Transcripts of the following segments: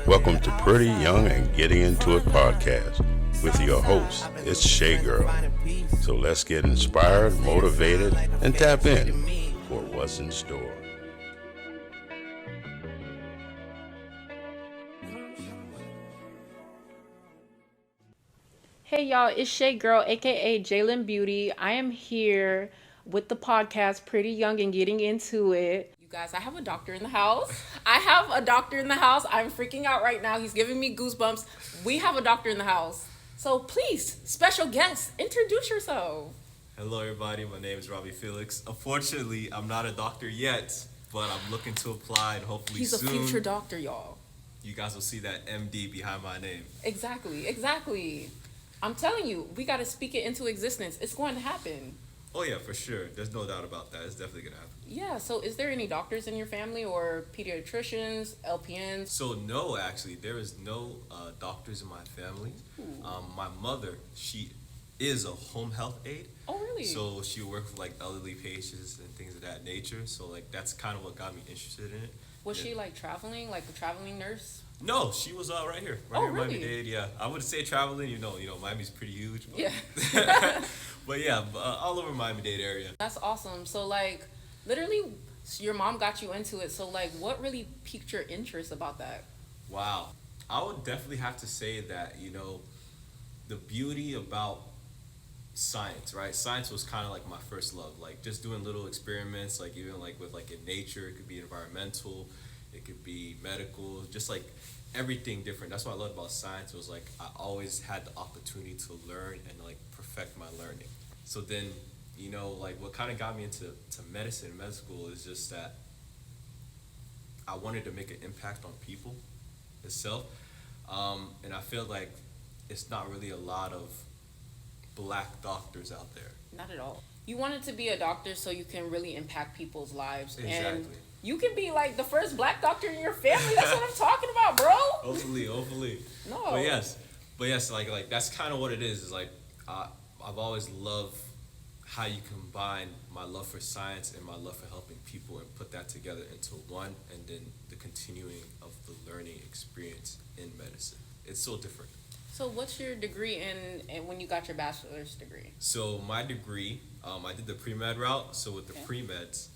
Welcome to Pretty Young and Getting Into It podcast with your host, it's Shay Girl. So let's get inspired, motivated, and tap in for what's in store. Hey y'all, it's Shay Girl, aka Jalen Beauty. I am here with the podcast Pretty Young and Getting Into It. You guys, I have a doctor in the house. I'm freaking out right now. He's giving me goosebumps. We have a doctor in the house. So please, special guest, introduce yourself. Hello everybody, my name is Robbie Felix. Unfortunately, I'm not a doctor yet, but I'm looking to apply and hopefully He's soon a future doctor, y'all. You guys will see that MD behind my name. Exactly. I'm telling you, we got to speak it into existence. It's going to happen. Oh yeah, for sure. There's no doubt about that. It's definitely going to happen. Yeah, so is there any doctors in your family or pediatricians, LPNs? So no, actually, there is no doctors in my family. My mother, she is a home health aide. Oh, really? So she works with like elderly patients and things of that nature. So like that's kind of what got me interested in it. Was she like traveling, like a traveling nurse? No, she was right here. Oh, Here in really? Miami-Dade, yeah. I would say traveling, you know, Miami's pretty huge. But, Yeah. but yeah, all over Miami-Dade area. That's awesome. So like, literally, your mom got you into it. So like, what really piqued your interest about that? Wow. I would definitely have to say that, the beauty about science, right? Science was kind of like my first love. Like just doing little experiments, like even like with like in nature, it could be environmental, it could be medical, just like everything different. That's what I loved about science was like I always had the opportunity to learn and like perfect my learning. So then, like what kind of got me into medicine, med school is just that I wanted to make an impact on people itself. And I feel like it's not really a lot of Black doctors out there. Not at all. You wanted to be a doctor so you can really impact people's lives. Exactly. And you can be like the first Black doctor in your family. That's what I'm talking about, bro. Hopefully. No. But yes, like that's kind of what it is. Is like I've always loved how you combine my love for science and my love for helping people and put that together into one, and then the continuing of the learning experience in medicine. It's so different. So what's your degree in when you got your bachelor's degree? So my degree, I did the pre-med route. So with the pre-meds,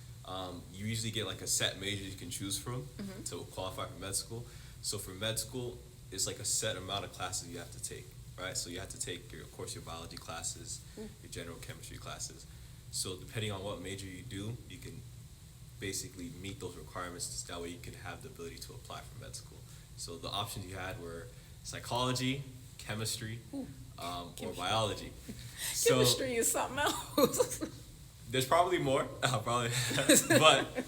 you usually get like a set major you can choose from to qualify for med school. So for med school, it's like a set amount of classes you have to take, right? So you have to take, your biology classes, your general chemistry classes. So depending on what major you do, you can basically meet those requirements. That way you can have the ability to apply for med school. So the options you had were psychology, chemistry, or biology. Chemistry is something else. There's probably more, but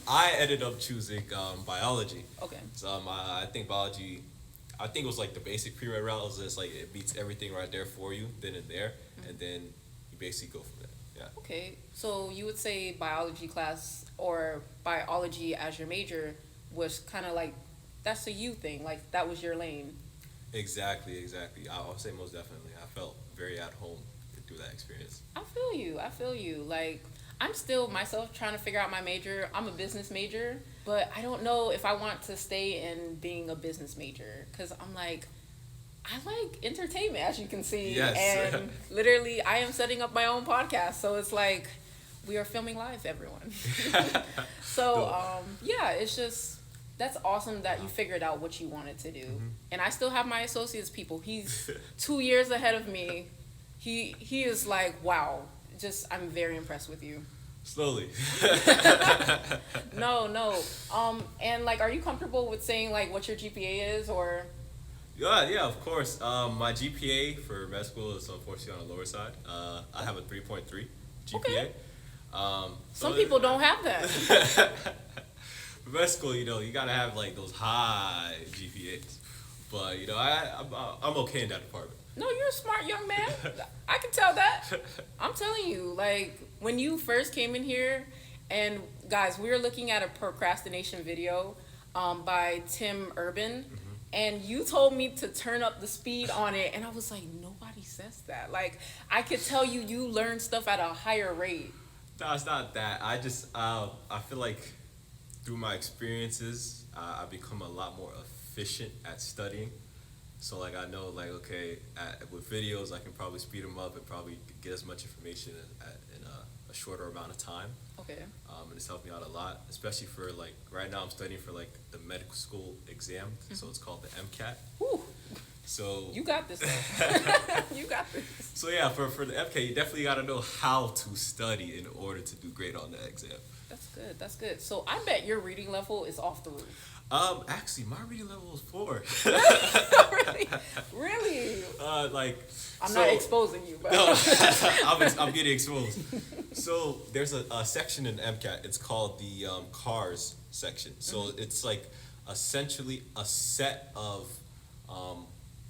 I ended up choosing biology. Okay. So I think biology, it was like the basic pre-med route. It was just like it beats everything right there for you, then and there, and then you basically go from there. Yeah. Okay, so you would say biology class or biology as your major was kind of like, that's a you thing, like that was your lane. Exactly. I would say most definitely. I felt very at home through that experience. I feel you. Like, I'm still myself trying to figure out my major. I'm a business major, but I don't know if I want to stay in being a business major because I'm like, I like entertainment, as you can see. Yes. And literally, I am setting up my own podcast. So it's like, we are filming live, everyone. So, it's just, that's awesome that you figured out what you wanted to do. And I still have my associates people. He's 2 years ahead of me. He is like, wow, just, I'm very impressed with you. Slowly. No. And like, are you comfortable with saying like what your GPA is or? Yeah, of course. My GPA for med school is unfortunately on the lower side. I have a 3.3 GPA. Okay. So some people don't have that. For med school, you gotta have like those high GPAs. But I'm okay in that department. No, you're a smart young man. I can tell that. I'm telling you, like, when you first came in here, and guys, we were looking at a procrastination video by Tim Urban, and you told me to turn up the speed on it, and I was like, nobody says that. Like, I could tell you learn stuff at a higher rate. No, it's not that. I just, I feel like through my experiences, I've become a lot more efficient at studying. So like I know like okay, with videos I can probably speed them up and probably get as much information in a shorter amount of time. Okay. And it's helped me out a lot, especially for like right now I'm studying for like the medical school exam, so it's called the MCAT. Whew. So You got this. You got this. so yeah, for the MCAT you definitely got to know how to study in order to do great on the exam. That's good. That's good. So I bet your reading level is off the roof. Actually, my reading level was 4. Really? Really? Like I'm so- not exposing you, but No, I'm getting exposed. So there's a section in MCAT. It's called the cars section. So it's like essentially a set of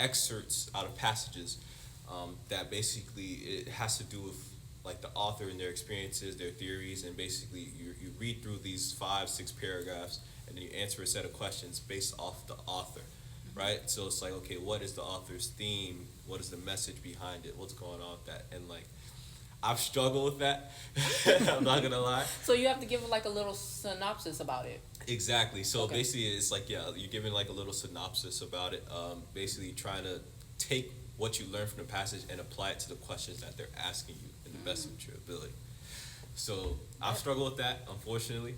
excerpts out of passages that basically it has to do with like the author and their experiences, their theories, and basically you read through these 5-6 paragraphs and then you answer a set of questions based off the author, right? So it's like, okay, what is the author's theme? What is the message behind it? What's going on with that? And like, I've struggled with that. I'm not gonna lie. so you have to give like a little synopsis about it. Exactly. So Okay. basically, it's like you're giving like a little synopsis about it. Basically, trying to take what you learn from the passage and apply it to the questions that they're asking you in the best of your ability. So I've struggled with that, unfortunately.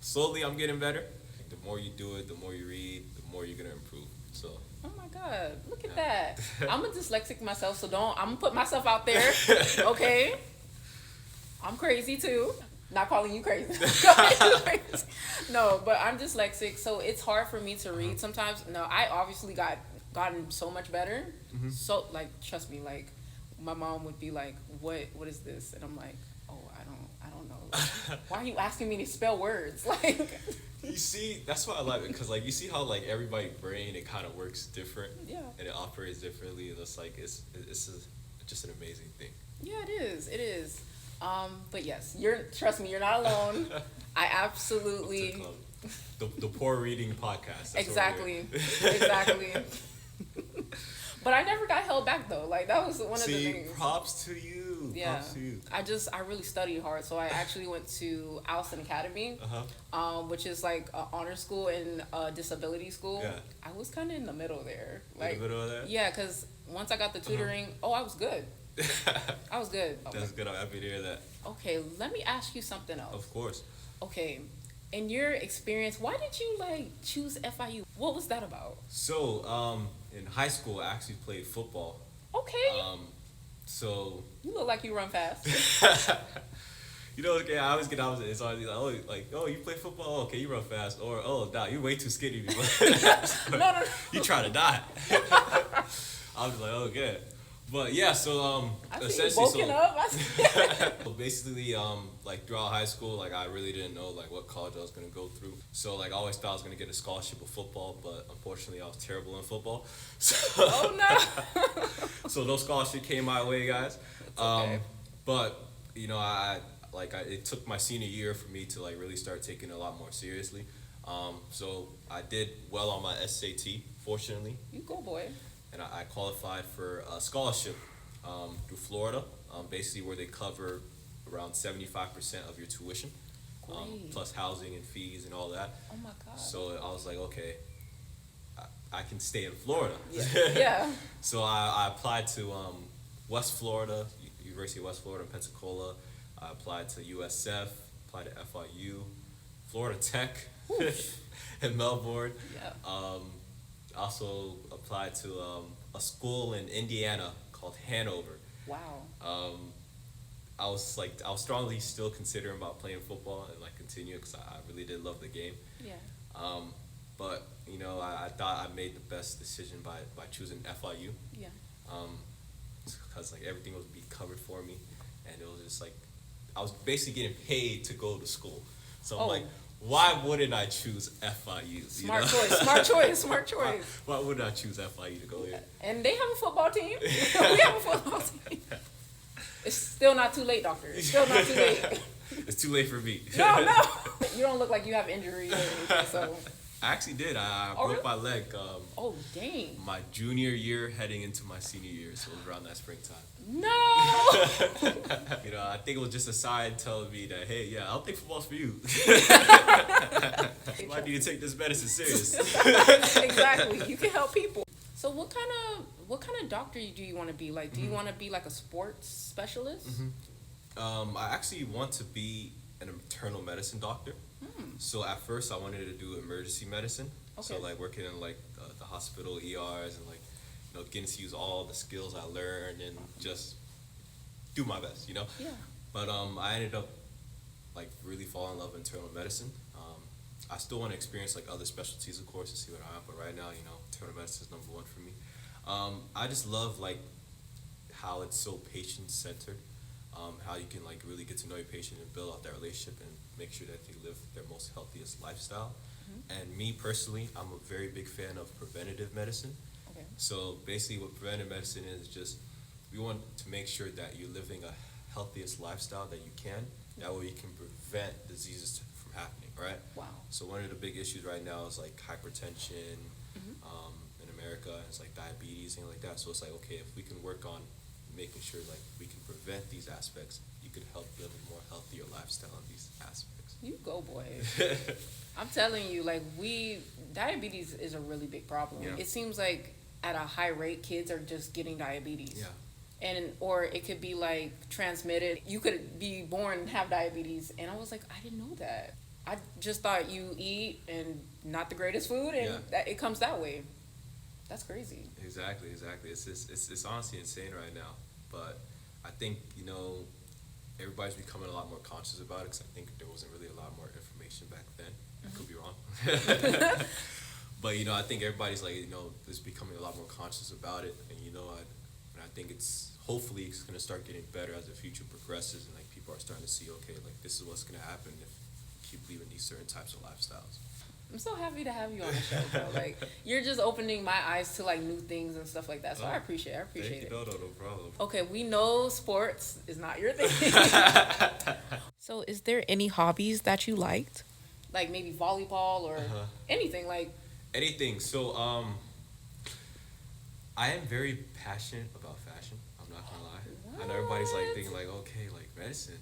Slowly, I'm getting better. The more you do it, the more you read, the more you're gonna improve. So. Oh my God, look at that. I'm a dyslexic myself, so I'm gonna put myself out there, okay? I'm crazy too. Not calling you crazy. No, but I'm dyslexic, so it's hard for me to read sometimes. No, I obviously gotten so much better. So like, trust me, like my mom would be like, what is this? And I'm like, oh, I don't know. Like, why are you asking me to spell words? Like, You see, that's why I like it, because like you see how like everybody's brain it kind of works different, Yeah. and it operates differently, and it's like it's just an amazing thing. yeah, it is. But yes, trust me, you're not alone. I absolutely The poor reading podcast. That's what exactly. we're doing. Exactly. But I never got held back though. Like that was one of the See, things. props to you. Yeah. Props to you. I really studied hard. So I actually went to Allison Academy, which is like an honor school and a disability school. Yeah. I was kind of in the middle there. In the middle of that? Yeah, because once I got the tutoring, I was good. I was good. That's good. I'm happy to hear that. Okay, let me ask you something else. Of course. Okay, in your experience, why did you like choose FIU? What was that about? So, in high school, I actually played football. Okay, So, you look like you run fast. you know, okay, I always get opposite. It's always like, oh, you play football? Okay, you run fast. Or, oh, nah, you're way too skinny to be No. You try to die. I was like, oh, good. But yeah, so I see you essentially, woken up. I see- so basically, like throughout high school, like I really didn't know like what college I was gonna go through. So like I always thought I was gonna get a scholarship of football, but unfortunately, I was terrible in football. So, Oh no. so no scholarship came my way, guys. okay. But you know, it took my senior year for me to like really start taking it a lot more seriously. So I did well on my SAT, fortunately. You go, boy. And I qualified for a scholarship through Florida, basically where they cover around 75% of your tuition, Great. plus housing and fees and all that. Oh my God. So I was like, okay, I can stay in Florida. Yeah. So I applied to West Florida, University of West Florida in Pensacola. I applied to USF, applied to FIU, Florida Tech in Melbourne. Yeah. Also applied to a school in Indiana called Hanover. Wow. I was strongly still considering about playing football and like continue because I really did love the game. Yeah. But you know, I thought I made the best decision by choosing FIU. Yeah. Because like everything was being covered for me, and it was just like I was basically getting paid to go to school. So I'm like, why wouldn't I choose FIU? Smart choice. Smart choice. Smart choice. Why would I choose FIU to go here? And they have a football team. We have a football team. It's still not too late, doctor. It's still not too late. It's too late for me. No. You don't look like you have injuries or anything, so I actually did. I Oh, broke really? my leg Oh, dang. my junior year heading into my senior year, so it was around that springtime. No. I think it was just a sign telling me that, hey, yeah, I don't think football's for you. You might need to take this medicine serious. Exactly. You can help people. So what kind of doctor do you want to be? Like, do you want to be like a sports specialist? I actually want to be an internal medicine doctor. So at first I wanted to do emergency medicine. So Okay. like working in like the hospital ERs and like getting to use all the skills I learned and just do my best. Yeah. But I ended up like really falling in love with internal medicine. I still want to experience like other specialties, of course, to see what I have. But right now, internal medicine is number one for me. I just love like how it's so patient centered. How you can like really get to know your patient and build out that relationship and make sure that they live their most healthiest lifestyle. And me personally, I'm a very big fan of preventative medicine. Okay. So basically, what preventive medicine is just we want to make sure that you're living a healthiest lifestyle that you can. That way, you can prevent diseases from happening. Right. Wow. So one of the big issues right now is like hypertension in America, and it's like diabetes, things like that. So it's like, okay, if we can work on making sure like we can prevent these aspects, you could help live a more healthier lifestyle in these aspects. You go, boy. I'm telling you, like, diabetes is a really big problem. Yeah. It seems like at a high rate, kids are just getting diabetes. Yeah. Or it could be like transmitted. You could be born and have diabetes. And I was like, I didn't know that. I just thought you eat and not the greatest food and that it comes that way. That's crazy. Exactly. It's honestly insane right now. But I think, everybody's becoming a lot more conscious about it because I think there wasn't really a lot more information back then. I could be wrong. But, I think everybody's like, is becoming a lot more conscious about it. And, I think hopefully it's going to start getting better as the future progresses and like people are starting to see, okay, like this is what's going to happen if you keep living these certain types of lifestyles. I'm so happy to have you on the show, bro. Like, you're just opening my eyes to like new things and stuff like that. So I appreciate it. Thank you. No problem. Okay, we know sports is not your thing. So is there any hobbies that you liked? Like maybe volleyball or anything like anything. So I am very passionate about fashion. I'm not gonna lie. I know everybody's like thinking like, okay, like medicine.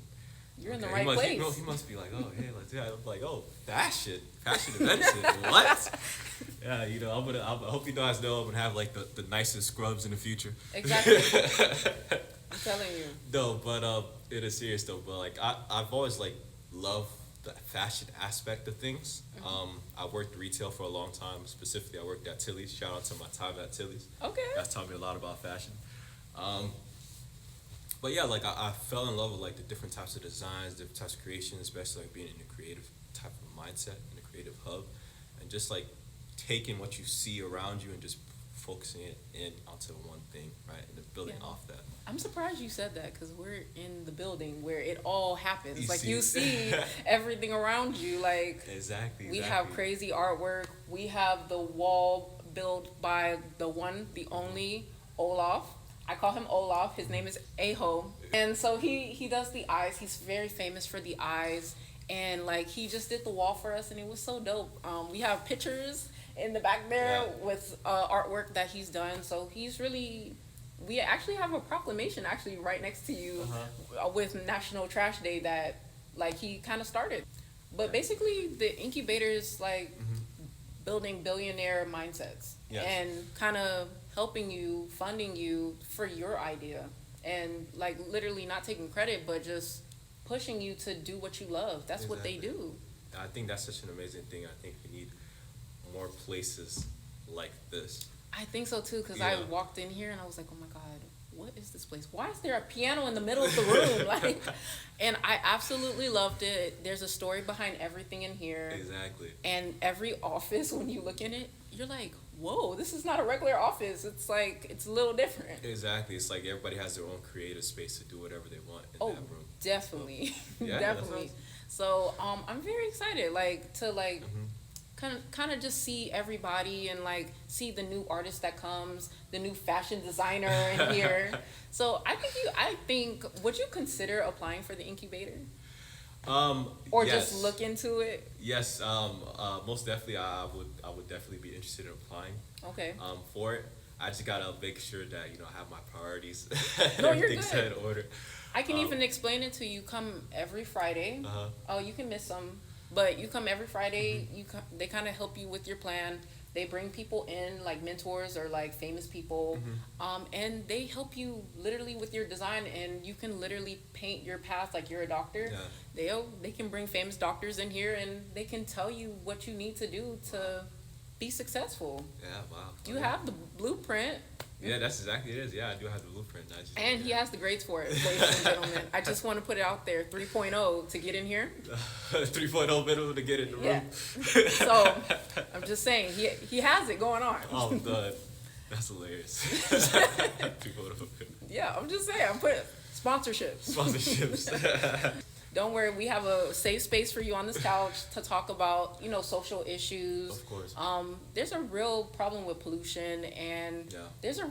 You're in the right place. He must be like, oh, hey, let's do that. I'm like, oh, fashion and medicine. What? Yeah, I hope you guys know I'm gonna have like the nicest scrubs in the future. Exactly. I'm telling you. No, but it is serious though. But like I've always like loved the fashion aspect of things. I worked retail for a long time. Specifically, I worked at Tilly's. Shout out to my time at Tilly's. Okay. That's taught me a lot about fashion. But yeah, like I fell in love with like the different types of designs, different types of creation, especially like being in a creative type of mindset, in a creative hub, and just like taking what you see around you and just focusing it in onto one thing, right, and then building off that. I'm surprised you said that because we're in the building where it all happens. You you see everything around you. Like exactly. We have crazy artwork. We have the wall built by the one, the only Olaf. I call him Olaf. His name is Aho. And so he does the eyes. He's very famous for the eyes. And like he just did the wall for us and it was so dope. We have pictures in the back there with artwork that he's done. So he's really, we actually have a proclamation actually right next to you with National Trash Day that like he kind of started. But basically the incubator is like building billionaire mindsets and kind of helping you, funding you for your idea and like literally not taking credit, but just pushing you to do what you love. That's what they do. I think that's such an amazing thing. I think we need more places like this. I think so too, because I walked in here and I was like, oh my God, what is this place? Why is there a piano in the middle of the room? Like, and I absolutely loved it. There's a story behind everything in here. Exactly. And every office, when you look in it, you're like, whoa, this is not a regular office. It's like, it's a little different. Exactly. It's like everybody has their own creative space to do whatever they want in that room. Definitely. Yeah, definitely. So I'm very excited, like, to like kind of just see everybody and like see the new artist that comes, the new fashion designer in here. So I think would you consider applying for the incubator? Or yes. just look into it? Yes, most definitely. I would definitely be interested in applying. Okay. For it. I just gotta make sure that I have my priorities and No, you're everything set in order. I can even explain it to you. Come every Friday. Uh-huh. Oh, you can miss some, but you come every Friday. They kind of help you with your plan. They bring people in like mentors or like famous people, and they help you literally with your design. And you can literally paint your path like you're a doctor. Yeah. They can bring famous doctors in here, and they can tell you what you need to do to be successful. Yeah, wow. You have the blueprint. Yeah, that's exactly it is. Yeah, I do have the blueprint. And he has the grades for it, ladies and gentlemen. I just want to put it out there, 3.0 to get in here. 3.0 minimum to get in the room. Yeah. So, I'm just saying, he has it going on. Oh, I'm done. That's hilarious. 3.0. Yeah, I'm just saying, I'm putting sponsorships. Sponsorships. Don't worry, we have a safe space for you on this couch to talk about, social issues. Of course. There's a real problem with pollution, and there's a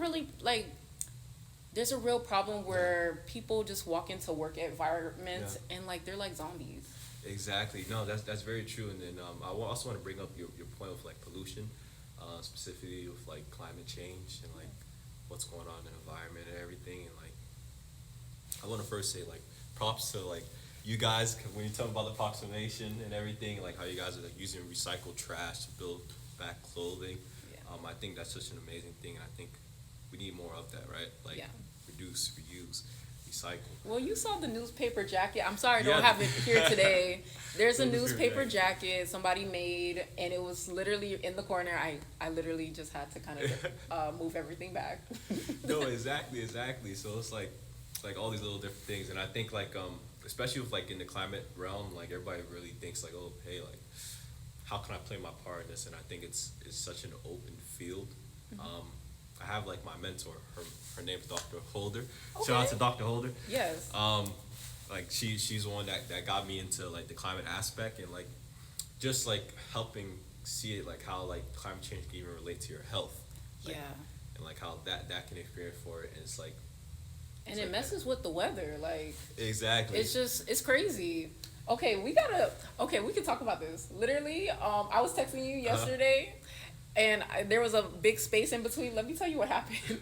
real problem where people just walk into work environments and they're like zombies. Exactly. No, that's very true. And then I also want to bring up your point of pollution, specifically with climate change and what's going on in the environment and everything. And I want to first say props to you guys when you talk about the procrastination and everything, how you guys are using recycled trash to build back clothing. I think that's such an amazing thing, and I think we need more of that, right? Reduce, reuse, recycle. Well, you saw the newspaper jacket. I'm sorry I don't have it here today. There's a newspaper jacket somebody made, and it was literally in the corner. I literally just had to kind of move everything back. No, exactly. So it's all these little different things, and I think especially with in the climate realm, everybody really thinks oh, hey, how can I play my part in this? And I think it's such an open field. I have my mentor, her name's Dr. Holder. Okay. Shout out to Dr. Holder. Yes. She's the one that got me into the climate aspect, and just helping see it how climate change can even relate to your health. And how that can experience for it, and it's and it messes with the weather, exactly. It's crazy. Okay, we can talk about this. Literally, I was texting you yesterday, and there was a big space in between. Let me tell you what happened.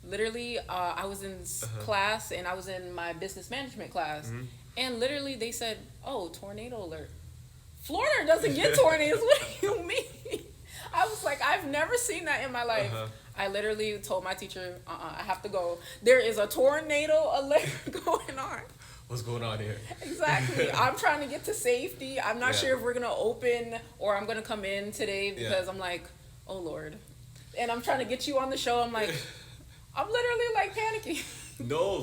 Literally, I was in class, and I was in my business management class, and literally they said, "Oh, tornado alert." Florida doesn't get tornadoes. What do you mean? I was like, I've never seen that in my life. I literally told my teacher, I have to go. There is a tornado alert going on. What's going on here? Exactly. I'm trying to get to safety. I'm not sure if we're going to open or I'm going to come in today because I'm like, oh, Lord. And I'm trying to get you on the show. I'm like, I'm literally panicking. No,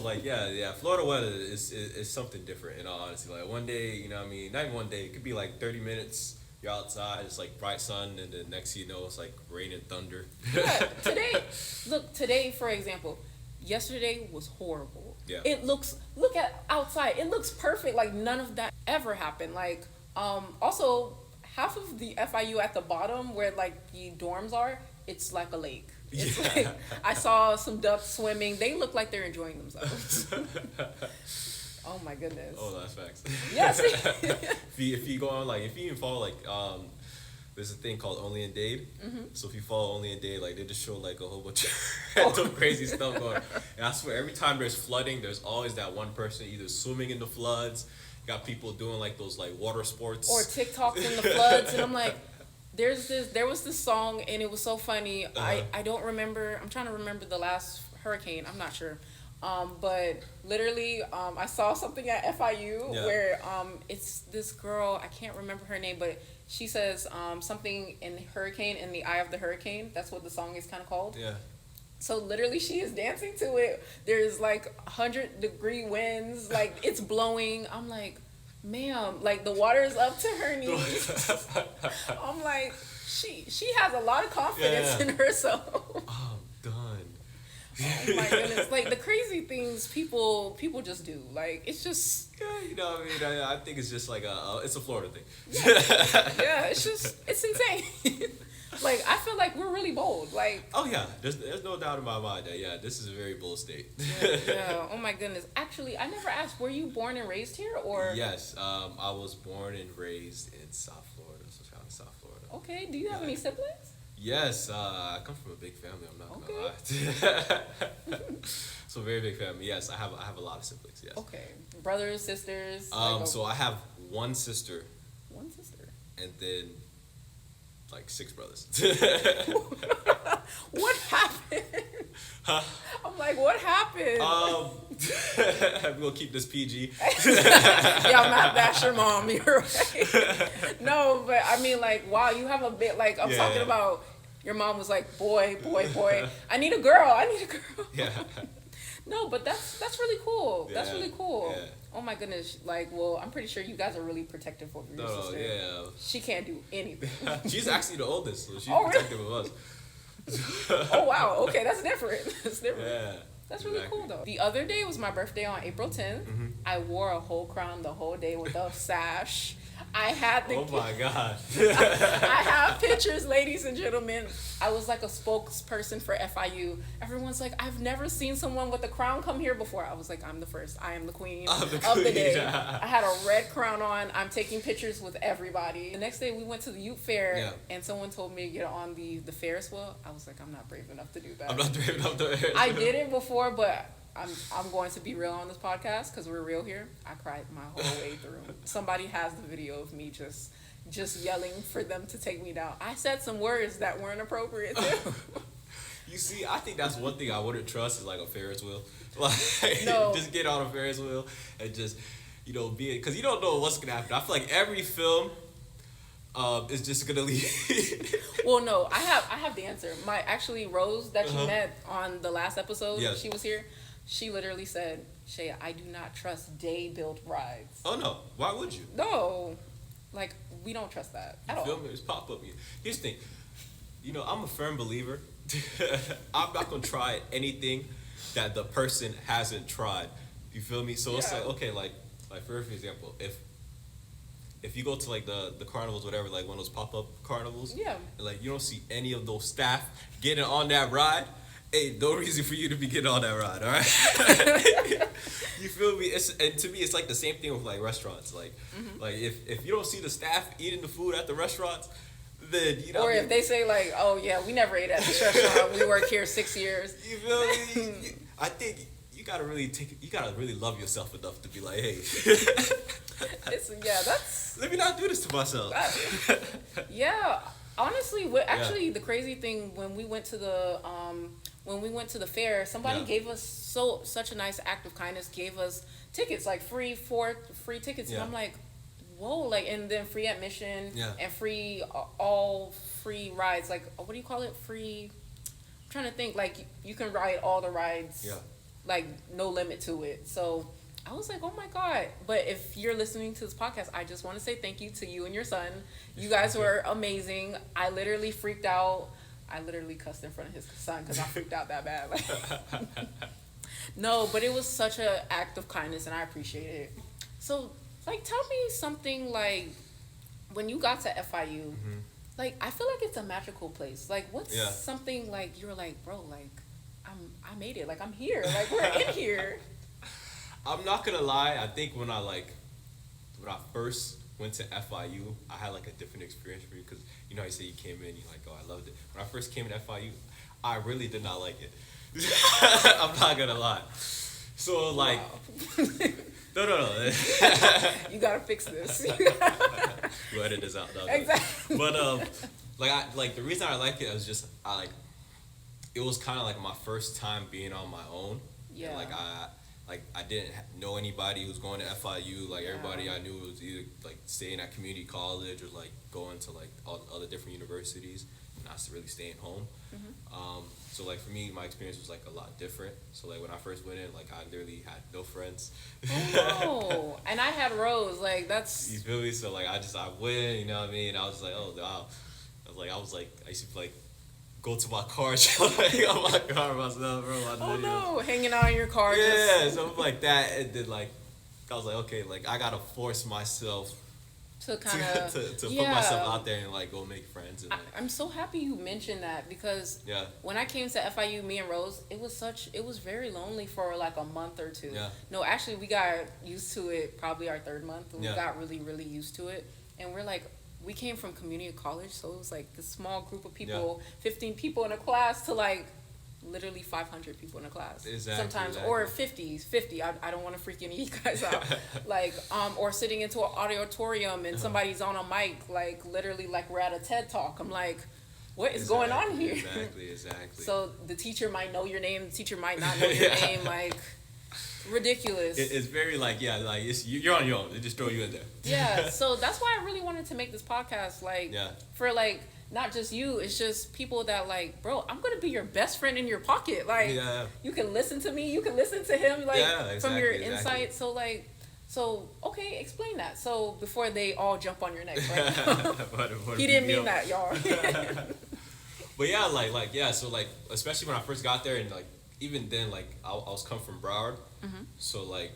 Florida weather is something different, in all honesty. One day, not even one day, it could be 30 minutes. You're outside, it's bright sun, and the next thing you know, it's rain and thunder. Yeah, today, for example, yesterday was horrible. Yeah. Look at outside, it looks perfect, none of that ever happened. Also, half of the FIU at the bottom where the dorms are, it's like a lake. It's I saw some ducks swimming, they look like they're enjoying themselves. Oh my goodness. Oh, that's facts. Yes. if you go on if you even follow there's a thing called Only in Dade. So if you follow Only in Dade, they just show a whole bunch of random crazy stuff going on. And I swear every time there's flooding, there's always that one person either swimming in the floods. You got people doing those water sports or TikToks in the floods, and I'm like, there was this song, and it was so funny. I don't remember. I'm trying to remember the last hurricane. I'm not sure. But literally, I saw something at FIU where it's this girl, I can't remember her name, but she says something in Hurricane, in the eye of the hurricane. That's what the song is kind of called. Yeah. So literally, she is dancing to it. There's 100-degree winds, it's blowing. I'm like, ma'am, the water is up to her knees. I'm like, she has a lot of confidence in herself. Oh, done. Oh my goodness! The crazy things people just do. It's just. Yeah, I think it's just it's a Florida thing. Yeah, it's insane. Like, I feel like we're really bold. Like, Oh yeah, there's no doubt in my mind that this is a very bold state. yeah. Oh my goodness. Actually, I never asked. Were you born and raised here, or? Yes, I was born and raised in South Florida, so shout out to South Florida. Okay. Do you have any siblings? Yes, I come from a big family. I'm not Okay. gonna lie. So very big family. Yes, I have a lot of siblings. Yes. Okay. Brothers, sisters. So I have one sister one sister. and then like 6 brothers. What happened? I'm like, what happened? We're gonna keep this PG. Yeah, I'm not. That's your mom. You're right. No, but I mean, like, wow, you have a bit. Like, I'm talking about. Your mom was like, boy. I need a girl. Yeah. No, but that's really cool. That's Yeah, really cool. yeah. Oh my goodness. Like, well, I'm pretty sure you guys are really protective over your sister. Yeah. She can't do anything. She's actually the oldest, so she's Oh, really? protective of us. Oh wow. Okay, that's different. That's different. Yeah. That's really cool though. The other day was my birthday on April 10th. Mm-hmm. I wore a whole crown the whole day with a sash. I had the Oh my God. I have pictures, ladies and gentlemen. I was like a spokesperson for FIU. Everyone's like, I've never seen someone with a crown come here before. I was like, I'm the first. I am the queen of the day. I had a red crown on. I'm taking pictures with everybody. The next day we went to the youth fair and someone told me to get on the Ferris wheel. I was like, I'm not brave enough to do that. I'm not brave enough to. I did it before, but I'm going to be real on this podcast because we're real here. I cried my whole way through. Somebody has the video of me just yelling for them to take me down. I said some words that weren't appropriate too. You see, I think that's one thing I wouldn't trust is like a Ferris wheel. Like, No. Just get on a Ferris wheel and just, be it. Because you don't know what's going to happen. I feel like every film is just going to leave. Well, no, I have the answer. Rose that you met on the last episode, she was here. She literally said, Shay, I do not trust day-built rides. Oh, no. Why would you? No. Like, we don't trust that at all. Feel me? It's pop-up. Here's the thing. I'm a firm believer. I'm not going to try anything that the person hasn't tried. You feel me? So it's like, okay, like for example, if you go to like the carnivals, whatever, like one of those pop-up carnivals, and like you don't see any of those staff getting on that ride, hey, no reason for you to be getting on that ride, all right? You feel me? And to me, it's like the same thing with like restaurants. Like, like if you don't see the staff eating the food at the restaurants, then Or if they say like, oh yeah, we never ate at this restaurant. We worked here 6 years. You feel me? I think you gotta really love yourself enough to be like, hey, that's. Let me not do this to myself. Honestly, the crazy thing when we went to the fair, somebody gave us such a nice act of kindness, gave us tickets, like free tickets, and I'm like, whoa, like, and then free admission and all free rides, like, what do you call it? Free. I'm trying to think, like, you can ride all the rides, like no limit to it. So I was like, oh my God. But if you're listening to this podcast, I just want to say thank you to you and your son. You guys were amazing. I literally freaked out. I literally cussed in front of his son because I freaked out that bad. Like, no, but it was such an act of kindness and I appreciate it. So, like, tell me something, like, when you got to FIU, like, I feel like it's a magical place. Like, what's something, like, you were like, bro, like, I made it. Like, I'm here. Like, we're in here. I'm not gonna lie. I think when I first went to FIU, I had like a different experience for you because you know how you say you came in, you're like, oh, I loved it. When I first came to FIU, I really did not like it. I'm not gonna lie. So like, no. You gotta fix this. We'll edit this out. No. Exactly. But the reason I like it was just it was kind of like my first time being on my own. Yeah. And I didn't know anybody who was going to FIU. Like everybody I knew was either like staying at community college or like going to like all the other different universities, not really staying home. So like for me, my experience was like a lot different. So like when I first went in, like I literally had no friends. Oh, and I had Rose. Like that's. You feel me? So like I went. You know what I mean? I was just like, oh wow. I used to like go to my car, like on my car myself, bro. Oh no, hanging out in your car. Yeah, something like that. And then like I was like, okay, like I gotta force myself to kind of to put myself out there and like go make friends. And, like, I'm so happy you mentioned that because when I came to FIU, me and Rose, it was very lonely for like a month or two. Yeah. No, actually, we got used to it probably our third month. We got really, really used to it. And we're like, we came from community college, so it was like this small group of people, 15 people in a class to like literally 500 people in a class. Sometimes, or 50. I don't want to freak any of you guys out. Like, or sitting into an auditorium and somebody's on a mic, like literally like we're at a TED Talk. I'm like, what is going on here? Exactly. So the teacher might know your name, the teacher might not know your name, like ridiculous. It's very like you're on your own. They just throw you in there. Yeah, so that's why I really wanted to make this podcast, like for like not just you, it's just people that like, bro, I'm gonna be your best friend in your pocket. Like you can listen to me, you can listen to him, like from your insight. So like, okay, explain that. So before they all jump on your neck, right? He didn't mean that, y'all. But so like especially when I first got there and like even then like I was coming from Broward, so like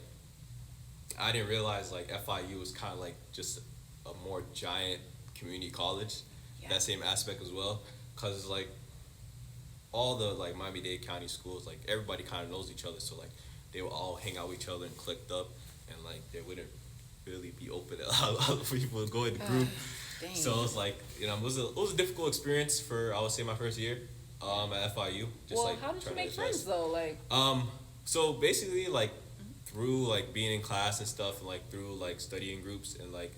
I didn't realize like FIU was kind of like just a more giant community college. That same aspect as well, because like all the like Miami-Dade County schools, like everybody kind of knows each other, so like they would all hang out with each other and clicked up, and like they wouldn't really be open to other people would go in the group. So it was like, you know, it was a difficult experience for, I would say, my first year at FIU. Just like how did you make friends though? Like so basically like through like being in class and stuff, and like through like studying groups, and like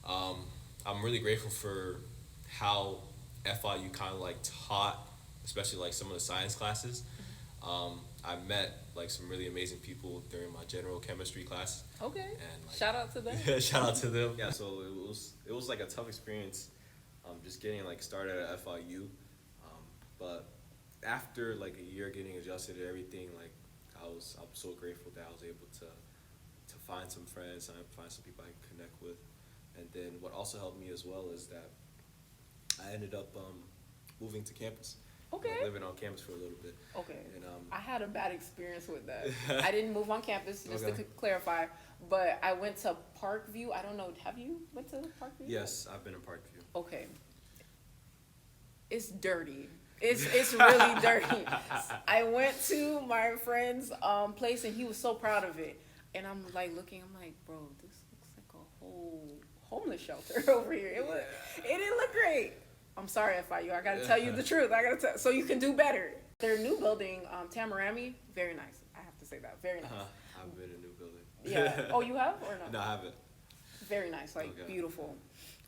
I'm really grateful for how FIU kind of like taught, especially like some of the science classes. I met like some really amazing people during my general chemistry class. Okay. And like, shout out to them. Shout out to them. Yeah, so it was like a tough experience, just getting like started at FIU, but after like a year getting adjusted to everything, like I'm so grateful that I was able to find some friends and find some people I can connect with. And then what also helped me as well is that I ended up moving to campus. Okay. Like, living on campus for a little bit. Okay. And I had a bad experience with that. I didn't move on campus, just to clarify, but I went to Parkview. I don't know. Have you went to Parkview? Yes, I've been in Parkview. Okay. It's dirty. It's really dirty. I went to my friend's place and he was so proud of it. And I'm like looking, I'm like, bro, this looks like a whole homeless shelter over here. It didn't look great. I'm sorry, FIU. I gotta tell you the truth. So you can do better. Their new building, Tamarami, very nice. I have to say that, very nice. I've been in a new building. Yeah. Oh, you have or no? No, I haven't. Very nice, beautiful.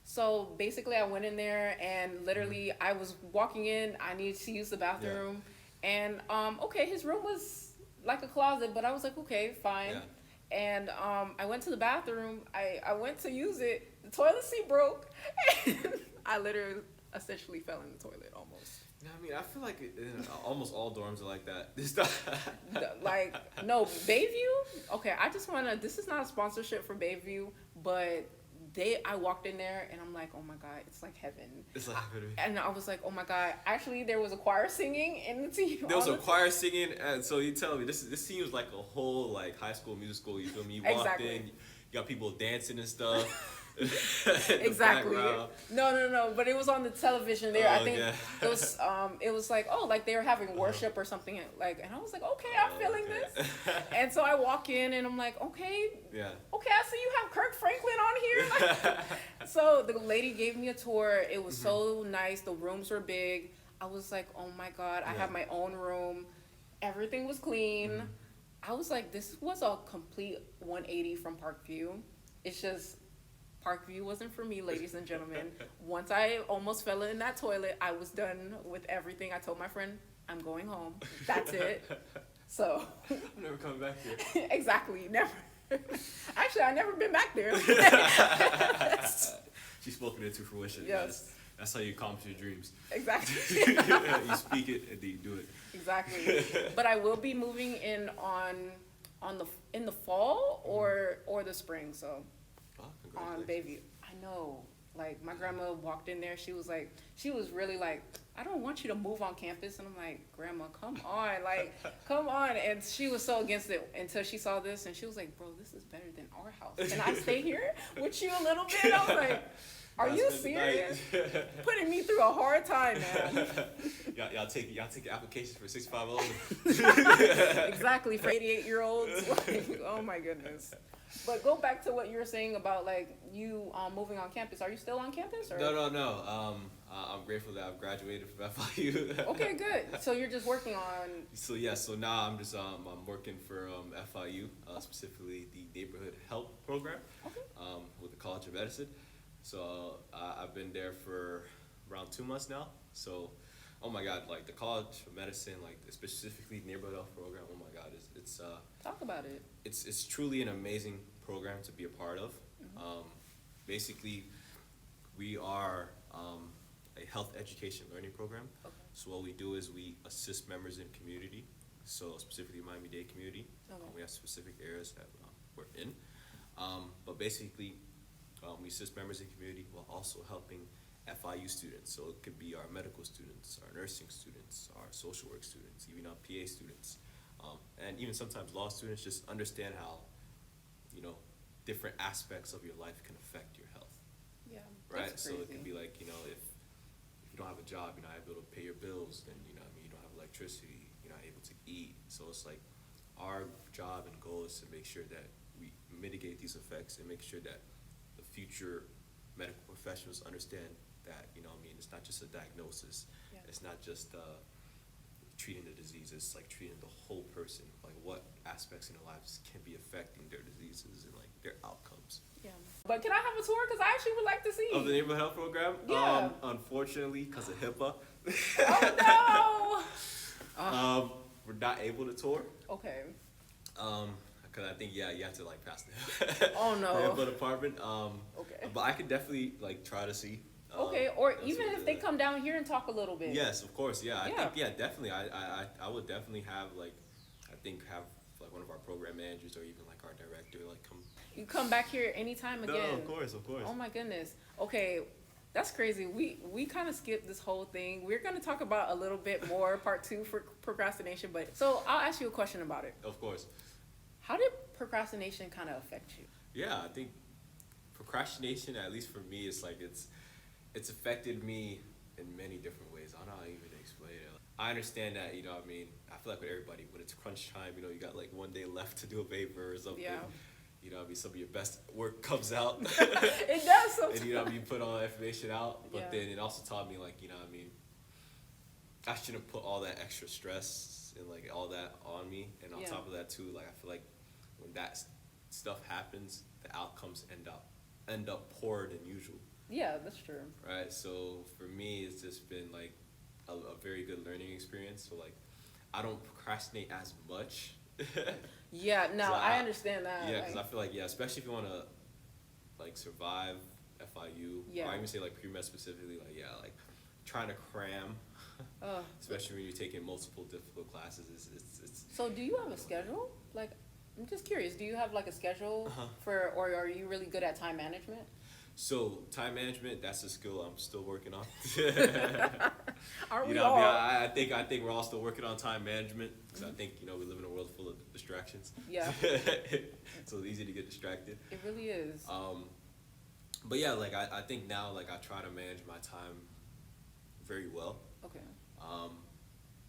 So basically, I went in there and literally, I was walking in. I needed to use the bathroom, and okay, his room was like a closet, but I was like, okay, fine. Yeah. And I went to the bathroom. I went to use it. The toilet seat broke. And I literally essentially fell in the toilet almost. I mean, I feel like almost all dorms are like that. Like, no, Bayview? Okay, I just want to, this is not a sponsorship for Bayview, but I walked in there and I'm like, oh my God, it's like heaven. It's like heaven. And I was like, oh my God. Actually, there was a choir singing in the team. There was a choir singing, and so you tell me, this seems like a whole like High School Musical, you feel me? You walked in, you got people dancing and stuff. Exactly. No, but it was on the television there. I think it was like, oh, like they were having worship or something, like, and I was like, okay, I'm feeling this. And so I walk in and I'm like, okay, I see you have Kirk Franklin on here. Like, so the lady gave me a tour. It was so nice. The rooms were big. I was like, oh my God, I have my own room. Everything was clean. I was like, this was a complete 180 from Parkview. It's just, Parkview wasn't for me, ladies and gentlemen. Once I almost fell in that toilet, I was done with everything. I told my friend, I'm going home. That's it. So. I'm never coming back here. Exactly. Never. Actually, I've never been back there. She's spoken into fruition. Yes. That's how you accomplish your dreams. Exactly. You speak it and then you do it. Exactly. But I will be moving in in the fall or the spring, so. On Bayview. I know. Like, my grandma walked in there. She was really like, I don't want you to move on campus. And I'm like, Grandma, come on, like, come on. And she was so against it until she saw this, and she was like, bro, this is better than our house. Can I stay here with you a little bit? I was like, are you serious? Putting me through a hard time, man. y'all take applications for 65 older. Exactly, for 88-year-olds. Like, oh my goodness. But go back to what you were saying about like you moving on campus. Are you still on campus? Or? No. I'm grateful that I've graduated from FIU. Okay, good. So you're just working on. So now I'm just I'm working for FIU, specifically the Neighborhood Health Program, with the College of Medicine. So I've been there for around 2 months now. So, oh my God, like the College of Medicine, like specifically the Neighborhood Health Program. Oh my God, it's Talk about it. It's truly an amazing program to be a part of. Basically, we are a health education learning program. Okay. So what we do is we assist members in community. So specifically Miami-Dade community. Okay. We have specific areas that we're in. But basically, we assist members in community while also helping FIU students. So it could be our medical students, our nursing students, our social work students, even our PA students, and even sometimes law students just understand how, different aspects of your life can affect your health. Yeah. Right? So it could be like, if you don't have a job, you're not able to pay your bills, then, you don't have electricity, you're not able to eat. So it's like our job and goal is to make sure that we mitigate these effects and make sure that the future medical professionals understand that, it's not just a diagnosis. Yeah. It's not just treating the disease. It's like treating the whole person, like what aspects in their lives can be affecting their diseases and like their outcomes. Yeah. But can I have a tour? Because I actually would like to see. Of the neighborhood health program? Yeah. Unfortunately, because of HIPAA. Oh, no. We're not able to tour. Okay. Because I think, you have to like pass the Oh, no. HIPAA department. Okay. But I could definitely like try to see. Okay, or even if they come down here and talk a little bit. Yes, of course. Yeah, I Yeah. think, definitely. I would definitely have have like one of our program managers or even like our director like come. You come back here anytime again. No, of course. Oh my goodness. Okay, that's crazy. We kind of skipped this whole thing. We're gonna talk about a little bit more part 2 for procrastination, but so I'll ask you a question about it. Of course. How did procrastination kind of affect you? Yeah, I think procrastination, at least for me, it's like it's affected me in many different ways. I don't know how to even explain it. I understand that, I feel like with everybody, when it's crunch time, you got like 1 day left to do a paper or something. Yeah. Some of your best work comes out. It does sometimes. And, you put all that information out. But then it also taught me, like, I shouldn't put all that extra stress and, like, all that on me. And on top of that, too, like, I feel like when that stuff happens, the outcomes end up poorer than usual. Yeah, that's true. Right? So, for me, it's just been, like, a very good learning experience. So, like, I don't procrastinate as much. Yeah, no, I understand that. Yeah, because I feel like, especially if you want to, like, survive FIU, or even say, like, pre-med specifically, like, trying to cram, especially when you're taking multiple difficult classes, it's So, do you have a schedule? Like, I'm just curious, do you have, like, a schedule or are you really good at time management? So, time management, that's a skill I'm still working on. Aren't we all? I think we're all still working on time management because I think, we live in a world full of distractions. Yeah. So it's easy to get distracted. It really is. But yeah, like I think now, like I try to manage my time very well. Okay.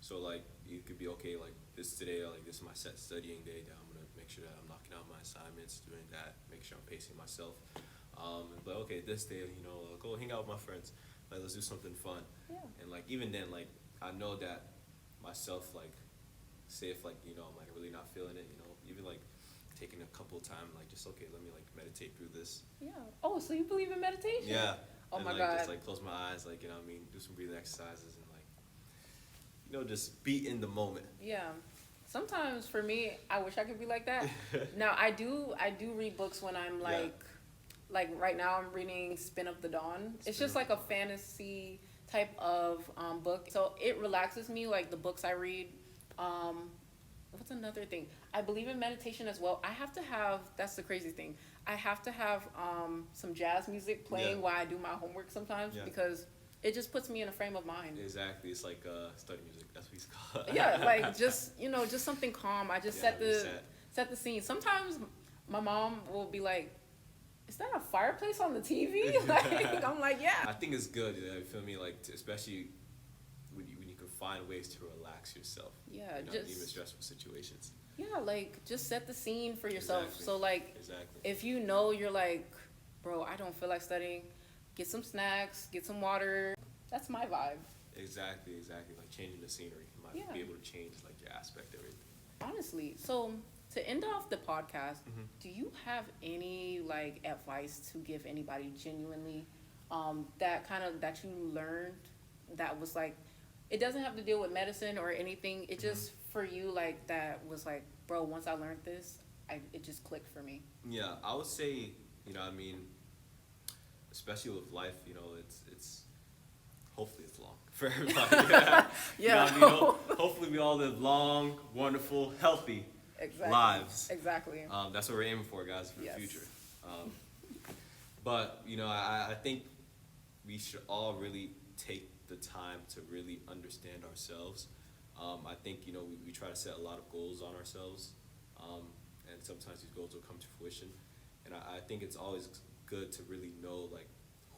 So like it could be okay, like this today, like this is my set studying day that I'm gonna make sure that I'm knocking out my assignments, doing that, make sure I'm pacing myself. But okay, this day, I'll go hang out with my friends. Like, let's do something fun. Yeah. And like even then, like I know that myself, like say if like I'm like really not feeling it, even like taking a couple of time, like just okay, let me like meditate through this. Yeah. Oh, so you believe in meditation? Yeah. Oh and, my like, God. Just like close my eyes, like do some breathing exercises and like just be in the moment. Yeah. Sometimes for me, I wish I could be like that. Now I do read books when I'm like right now I'm reading Spin of the Dawn. It's just like a fantasy type of book. So it relaxes me, like the books I read. What's another thing? I believe in meditation as well. I have to have, that's the crazy thing, I have to have some jazz music playing while I do my homework sometimes because it just puts me in a frame of mind. Exactly. It's like study music. That's what it's called. Yeah, like just just something calm. I just Yeah, set the scene. Sometimes my mom will be like, "Is that a fireplace on the TV?" Like I'm like, "Yeah." I think it's good. You feel me? Like especially when you can find ways to relax yourself. Yeah, Not just even stressful situations. yeah, like just set the scene for yourself. Exactly. So like, Exactly. if you know you're like, bro, I don't feel like studying, get some snacks, get some water. That's my vibe. Exactly. Like changing the scenery. You might Yeah. be able to change like your aspect of everything. Honestly, so to end off the podcast, Mhm. do you have any like advice to give anybody genuinely, that you learned that was like, it doesn't have to deal with medicine or anything. It just for you like that was like, bro, once I learned this, it just clicked for me. Yeah, I would say, I mean, especially with life, it's hopefully it's long for everybody. Yeah. You know what I mean? Hopefully we all live long, wonderful, healthy Exactly. lives. Exactly. That's what we're aiming for, guys, for Yes. the future. But I think we should all really take the time to really understand ourselves. I think we try to set a lot of goals on ourselves, and sometimes these goals will come to fruition. And I think it's always good to really know like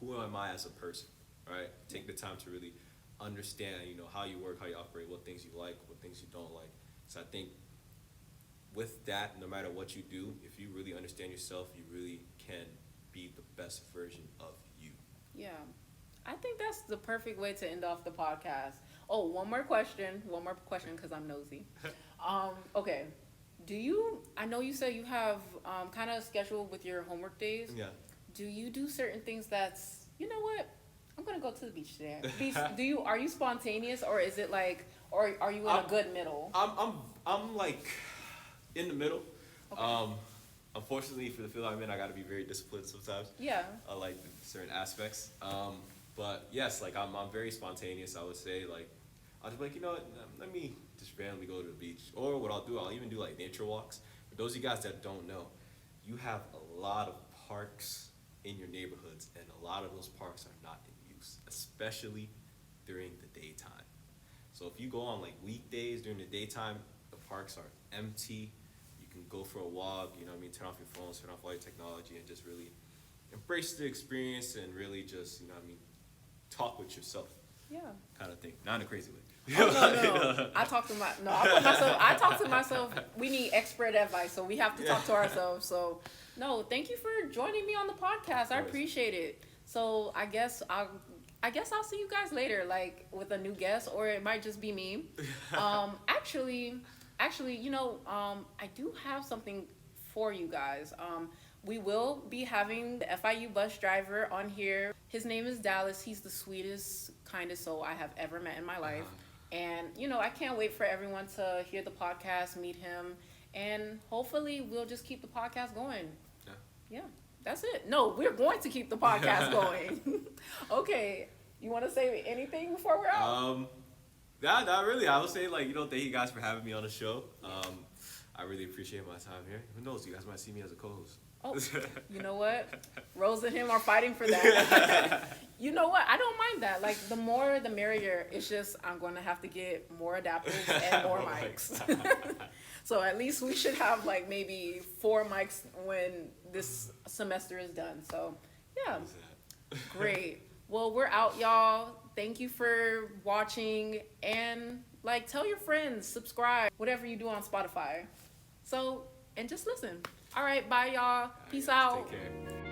who am I as a person, right? Take the time to really understand how you work, how you operate, what things you like, what things you don't like. So I think with that, no matter what you do, if you really understand yourself, you really can be the best version of you. Yeah. I think that's the perfect way to end off the podcast. Oh, one more question because I'm nosy. Okay. I know you said you have kind of scheduled with your homework days. Yeah. Do you do certain things that's, you know what? I'm going to go to the beach today. Are you spontaneous, or is it like, or are you in a good middle? I'm like in the middle. Okay. Unfortunately, for the field I'm in, I got to be very disciplined sometimes. Yeah. Like certain aspects. But yes, like I'm very spontaneous. I would say like I'll just be like, you know what? Let me just randomly go to the beach. Or what I'll even do like nature walks. For those of you guys that don't know, you have a lot of parks in your neighborhoods, and a lot of those parks are not in use, especially during the daytime. So if you go on like weekdays during the daytime, the parks are empty. You can go for a walk, turn off your phones, turn off all your technology, and just really embrace the experience and really just, talk with yourself. Yeah. Kind of thing. Not in a crazy way. Oh, no. I talk to myself. We need expert advice, so we have to talk to ourselves. So, no, thank you for joining me on the podcast. I appreciate it. So, I guess I'll see you guys later, like with a new guest, or it might just be me. Actually, I do have something for you guys. We will be having the FIU bus driver on here. His name is Dallas. He's the sweetest, kindest soul I have ever met in my life. And, I can't wait for everyone to hear the podcast, meet him, and hopefully we'll just keep the podcast going. Yeah, that's it. No, we're going to keep the podcast going. Okay, you want to say anything before we're out? Not really. I would say, thank you guys for having me on the show. I really appreciate my time here. Who knows? You guys might see me as a co-host. Oh, you know what? Rose and him are fighting for that. You know what? I don't mind that. Like, the more, the merrier. It's just I'm going to have to get more adapters and more mics. So at least we should have, like, maybe 4 mics when this semester is done. So, yeah. Great. Well, we're out, y'all. Thank you for watching. And, tell your friends, subscribe, whatever you do on Spotify. So, and just listen. All right, bye, y'all. Peace out. Take care.